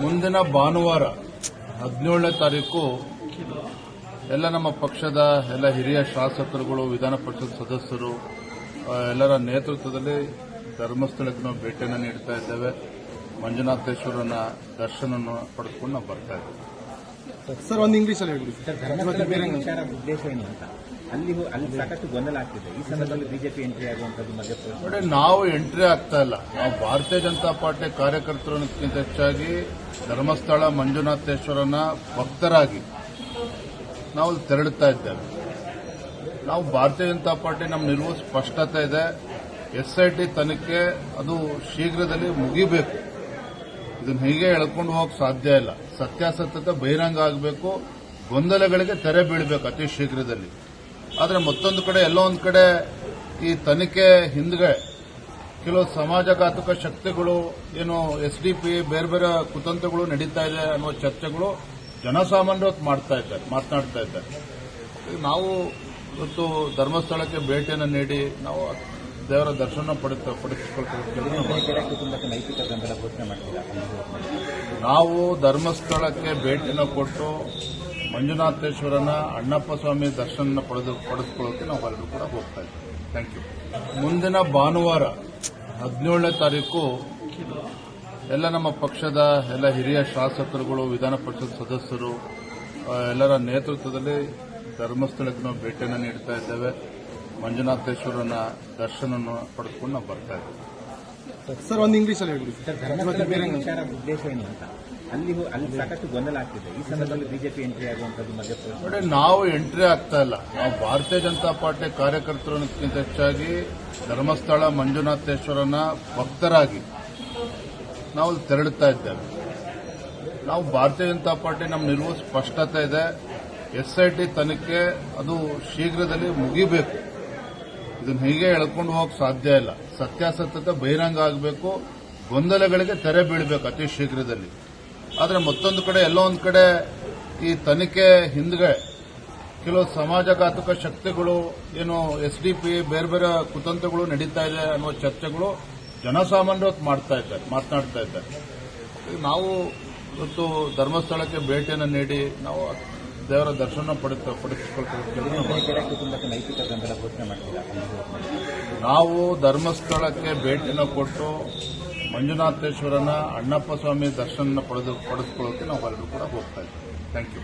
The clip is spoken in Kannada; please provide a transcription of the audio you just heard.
ಮುಂದಿನ ಭಾನುವಾರ 17ನೇ ತಾರೀಕು ಎಲ್ಲ ನಮ್ಮ ಪಕ್ಷದ ಎಲ್ಲ ಹಿರಿಯ ಶಾಸಕರುಗಳು, ವಿಧಾನ ಪರಿಷತ್ ಸದಸ್ಯರು ಎಲ್ಲರ ನೇತೃತ್ವದಲ್ಲಿ ಧರ್ಮಸ್ಥಳಕ್ಕೆ ನಾವು ಭೇಟಿಯನ್ನು ನೀಡ್ತಾ ಇದ್ದೇವೆ. ಮಂಜುನಾಥೇಶ್ವರನ ದರ್ಶನವನ್ನು ಪಡೆದುಕೊಂಡು ನಾವು ಬರ್ತಾ ಇದ್ದೇವೆ. ಸರ್, ಒಂದು ಇಂಗ್ಲಿಷಲ್ಲಿ ಹೇಳ್ಬಿಡಿ ಸರ್. ವಿಚಾರ ಉದ್ದೇಶ ಏನು ಅಂತ ಅಲ್ಲಿ ಸಾಕಷ್ಟು ಗೊಂದಲ ಆಗ್ತಿದೆ. ಈ ಸಂದರ್ಭದಲ್ಲಿ ಬಿಜೆಪಿ ಎಂಟ್ರಿ ಆಗುವಂತದ್ದು ಮಧ್ಯಪ್ರದೇಶ ನೋಡಿ, ನಾವು ಎಂಟ್ರಿ ಆಗ್ತಾ ಇಲ್ಲ. ನಾವು ಭಾರತೀಯ ಜನತಾ ಪಾರ್ಟಿ ಕಾರ್ಯಕರ್ತರಕ್ಕಿಂತ ಹೆಚ್ಚಾಗಿ ಧರ್ಮಸ್ಥಳ ಮಂಜುನಾಥೇಶ್ವರನ ಭಕ್ತರಾಗಿ ನಾವು ತೆರಳುತ್ತಾ ಇದ್ದೇವೆ. ನಾವು ಭಾರತೀಯ ಜನತಾ ಪಾರ್ಟಿ ನಮ್ಮ ನಿಲುವು ಸ್ಪಷ್ಟತೆ ಇದೆ. ಎಸ್ಐಟಿ ತನಿಖೆ ಅದು ಶೀಘ್ರದಲ್ಲಿ ಮುಗಿಬೇಕು. ಇದನ್ನು ಹೀಗೆ ಎಳ್ಕೊಂಡು ಹೋಗಕ್ಕೆ ಸಾಧ್ಯ ಇಲ್ಲ. ಸತ್ಯಾಸತ್ಯತೆ ಬಹಿರಂಗ ಆಗಬೇಕು, ಗೊಂದಲಗಳಿಗೆ ತೆರೆ ಬೀಳಬೇಕು ಅತಿ ಶೀಘ್ರದಲ್ಲಿ. ಆದರೆ ಮತ್ತೊಂದು ಕಡೆ ಎಲ್ಲೋ ಒಂದು ಕಡೆ ಈ ತನಿಖೆ ಹಿಂದ್ಗಡೆ ಕೆಲವು ಸಮಾಜಘಾತಕ ಶಕ್ತಿಗಳು, ಏನು ಎಸ್ಡಿಪಿ ಬೇರೆ ಬೇರೆ ಕುತಂತ್ರಗಳು ನಡೀತಾ ಇದೆ ಅನ್ನುವ ಚರ್ಚೆಗಳು ಜನಸಾಮಾನ್ಯರು ಮಾತನಾಡ್ತಾ ಇದ್ದಾರೆ. ನಾವು ಇವತ್ತು ಧರ್ಮಸ್ಥಳಕ್ಕೆ ಭೇಟಿಯನ್ನು ನೀಡಿ ನಾವು ದೇವರ ದರ್ಶನ ಪಡಿಸಿಕೊಳ್ತೀವಿ. ನೈತಿಕ ಗೊಂದಲ ಘೋಷಣೆ ಮಾಡ್ತೀರಾ? ನಾವು ಧರ್ಮಸ್ಥಳಕ್ಕೆ ಭೇಟಿಯನ್ನು ಕೊಟ್ಟು ಮಂಜುನಾಥೇಶ್ವರನ ಅಣ್ಣಪ್ಪ ಸ್ವಾಮಿ ದರ್ಶನ ಪಡೆದುಕೊಳ್ಳೋಕೆ ನಾವು ಎಲ್ಲರೂ ಕೂಡ ಹೋಗ್ತಾ ಇದ್ದೀವಿ. Thank you. ಮುಂದಿನ ಭಾನುವಾರ 17ನೇ ತಾರೀಕು ಎಲ್ಲ ನಮ್ಮ ಪಕ್ಷದ ಎಲ್ಲ ಹಿರಿಯ ಶಾಸಕರುಗಳು, ವಿಧಾನ ಪರಿಷತ್ ಸದಸ್ಯರು ಎಲ್ಲರ ನೇತೃತ್ವದಲ್ಲಿ ಧರ್ಮಸ್ಥಳಕ್ಕೆ ನಾವು ಭೇಟಿಯನ್ನು ನೀಡ್ತಾ ಇದ್ದೇವೆ. ಮಂಜುನಾಥೇಶ್ವರನ ದರ್ಶನವನ್ನು ಪಡೆದುಕೊಂಡು ನಾವು ಬರ್ತಾ ಇದ್ದೇವೆ. ಸರ್, ಒಂದು ಇಂಗ್ಲಿಷಲ್ಲಿ ಹೇಳ್ಬಿಡಿ ಸರ್. ವಿಚಾರ ಉದ್ದೇಶ ಏನು ಅಂತ ಅಲ್ಲಿ ಸಾಕಷ್ಟು ಗೊಂದಲ ಆಗ್ತಿದೆ. ಈ ಸಂದರ್ಭದಲ್ಲಿ ಬಿಜೆಪಿ ಎಂಟ್ರಿ ಆಗುವಂತದ್ದು ಮಧ್ಯಪ್ರದೇಶ ನೋಡಿ, ನಾವು ಎಂಟ್ರಿ ಆಗ್ತಾ ಇಲ್ಲ. ನಾವು ಭಾರತೀಯ ಜನತಾ ಪಾರ್ಟಿ ಕಾರ್ಯಕರ್ತರಕ್ಕಿಂತ ಹೆಚ್ಚಾಗಿ ಧರ್ಮಸ್ಥಳ ಮಂಜುನಾಥೇಶ್ವರನ ಭಕ್ತರಾಗಿ ನಾವು ತೆರಳುತ್ತಾ ಇದ್ದೇವೆ. ನಾವು ಭಾರತೀಯ ಜನತಾ ಪಾರ್ಟಿ ನಮ್ಮ ನಿಲುವು ಸ್ಪಷ್ಟತೆ ಇದೆ. ಎಸ್ಐಟಿ ತನಿಖೆ ಅದು ಶೀಘ್ರದಲ್ಲಿ ಮುಗಿಬೇಕು. ಇದನ್ನು ಹೀಗೆ ಎಳ್ಕೊಂಡು ಹೋಗಕ್ಕೆ ಸಾಧ್ಯ ಇಲ್ಲ. ಸತ್ಯಾಸತ್ಯತೆ ಬಹಿರಂಗ ಆಗಬೇಕು, ಗೊಂದಲಗಳಿಗೆ ತೆರೆ ಬೀಳಬೇಕು ಅತಿ ಶೀಘ್ರದಲ್ಲಿ. ಆದರೆ ಮತ್ತೊಂದು ಕಡೆ ಎಲ್ಲೋ ಒಂದು ಕಡೆ ಈ ತನಿಖೆ ಹಿಂದ್ಗಡೆ ಕೆಲವು ಸಮಾಜಘಾತಕ ಶಕ್ತಿಗಳು, ಏನು ಎಸ್ಡಿಪಿ ಬೇರೆ ಬೇರೆ ಕುತಂತ್ರಗಳು ನಡೀತಾ ಇದೆ ಅನ್ನುವ ಚರ್ಚೆಗಳು ಜನಸಾಮಾನ್ಯರು ಮಾತನಾಡ್ತಾ ಇದ್ದಾರೆ. ನಾವು ಇವತ್ತು ಧರ್ಮಸ್ಥಳಕ್ಕೆ ಭೇಟಿಯನ್ನು ನೀಡಿ ನಾವು ದೇವರ ದರ್ಶನ ಪಡಿಸಿಕೊಳ್ತೀವಿ. ನೈತಿಕ ಗೊಂದಲ ಘೋಷಣೆ ಮಾಡ್ತೀರಾ? ನಾವು ಧರ್ಮಸ್ಥಳಕ್ಕೆ ಭೇಟಿಯನ್ನು ಕೊಟ್ಟು ಮಂಜುನಾಥೇಶ್ವರನ ಅಣ್ಣಪ್ಪ ಸ್ವಾಮಿ ದರ್ಶನ ಪಡೆದುಕೊಳ್ಳೋಕೆ ನಾವು ಎಲ್ಲರೂ ಕೂಡ ಹೋಗ್ತಾ ಇದ್ದೀವಿ. Thank you.